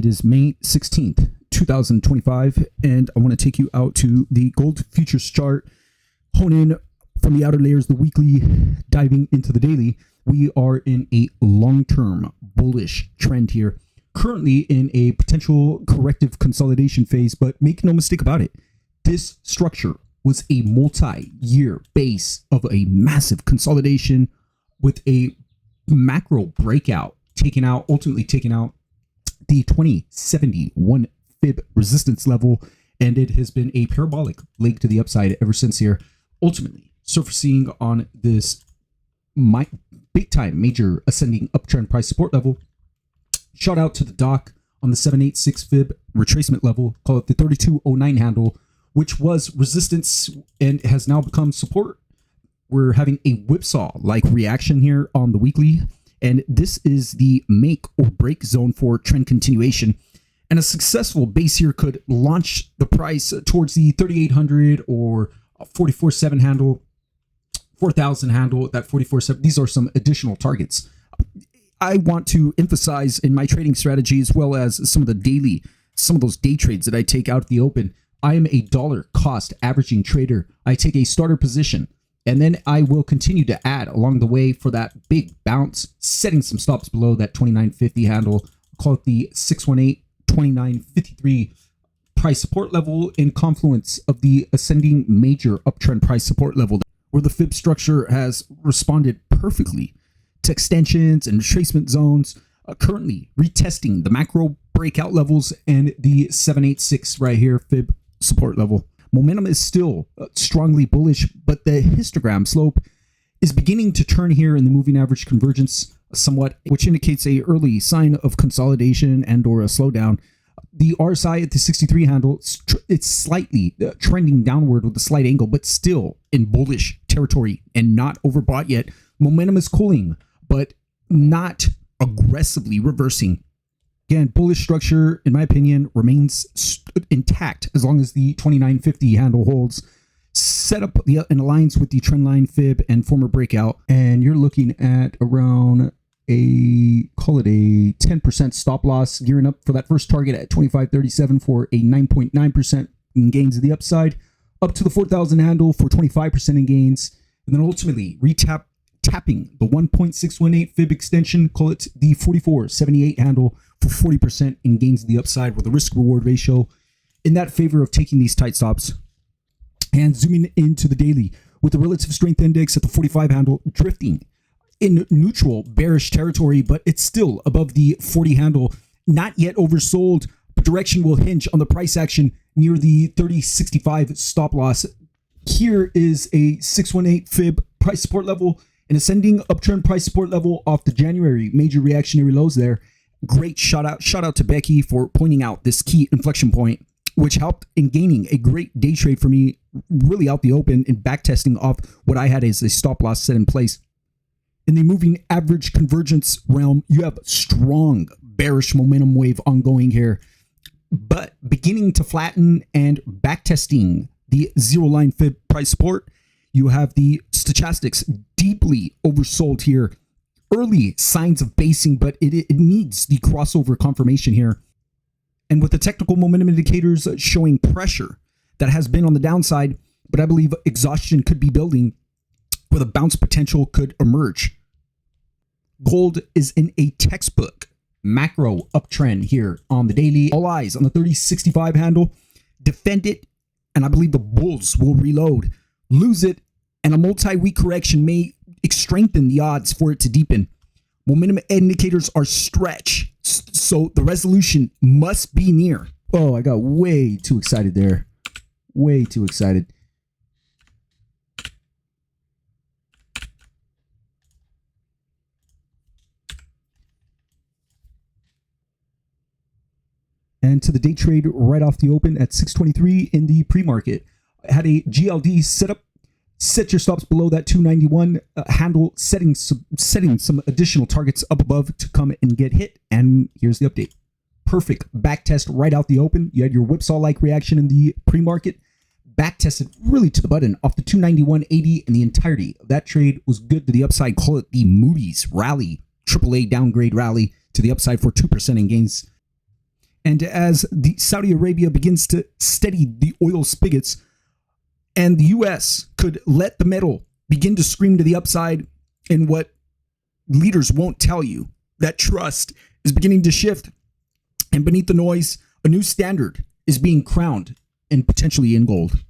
It is May 16th, 2025, and I want to take you out to the gold futures chart, hone in from the outer layers, the weekly, diving into the daily. We are in a long-term bullish trend here, currently in a potential corrective consolidation phase, but make no mistake about it, this structure was a multi-year base of a massive consolidation with a macro breakout, ultimately taking out the 2071 fib resistance level, and it has been a parabolic leg to the upside ever since here, ultimately surfacing on this big time major ascending uptrend price support level. Shout out to the doc on the 786 fib retracement level, call it the 3209 handle, which was resistance and has now become support. We're having a whipsaw like reaction here on the weekly, and this is the make or break zone for trend continuation. And a successful base here could launch the price towards the 3800 or 44.7 handle, 4000 handle, that 44.7. These are some additional targets. I want to emphasize in my trading strategy, as well as some of those day trades that I take out at the open, I am a dollar cost averaging trader. I take a starter position, and then I will continue to add along the way for that big bounce, setting some stops below that 2950 handle. Call it the 618 2953 price support level in confluence of the ascending major uptrend price support level, where the fib structure has responded perfectly to extensions and retracement zones, currently retesting the macro breakout levels and the 786 right here fib support level. Momentum is still strongly bullish, but the histogram slope is beginning to turn here in the moving average convergence somewhat, which indicates a early sign of consolidation and or a slowdown. The RSI at the 63 handle, it's slightly trending downward with a slight angle, but still in bullish territory and not overbought yet. Momentum is cooling, but not aggressively reversing. Again, bullish structure, in my opinion, remains intact as long as the 2950 handle holds. Set up and aligns with the trendline fib and former breakout, and you're looking at around call it a 10% stop loss, gearing up for that first target at 2537 for a 9.9% in gains to the upside, up to the 4000 handle for 25% in gains, and then ultimately tapping the 1.618 fib extension, call it the 4478 handle for 40% in gains to the upside, with a risk reward ratio in that favor of taking these tight stops. And zooming into the daily with the relative strength index at the 45 handle drifting in neutral bearish territory, but it's still above the 40 handle, not yet oversold, but direction will hinge on the price action near the 3065 stop loss. Here is a 618 fib price support level, an ascending uptrend price support level off the January major reactionary lows there. Great shout out to Becky for pointing out this key inflection point, which helped in gaining a great day trade for me, really out the open and back testing off what I had as a stop loss set in place. In the moving average convergence realm, you have strong bearish momentum wave ongoing here, but beginning to flatten and back testing the zero line fib price support. You have the stochastics deeply oversold here. Early signs of basing, but it needs the crossover confirmation here. And with the technical momentum indicators showing pressure that has been on the downside, but I believe exhaustion could be building, where the bounce potential could emerge. Gold is in a textbook macro uptrend here on the daily. All eyes on the 3065 handle. Defend it, and I believe the bulls will reload. Lose it, and a multi-week correction may strengthen the odds for it to deepen. Momentum indicators are stretch, so the resolution must be near. Oh, I got way too excited there. Way too excited. And to the day trade right off the open at 623 in the pre-market. I had a GLD set up. Set your stops below that 291 handle, setting some additional targets up above to come and get hit. And here's the update. Perfect back test right out the open. You had your whipsaw-like reaction in the pre-market. Back tested really to the button off the 291.80, and the entirety of that trade was good to the upside. Call it the Moody's rally, AAA downgrade rally to the upside for 2% in gains. And as the Saudi Arabia begins to steady the oil spigots, and the U.S. could let the metal begin to scream to the upside, and what leaders won't tell you, that trust is beginning to shift. And beneath the noise, a new standard is being crowned, and potentially in gold.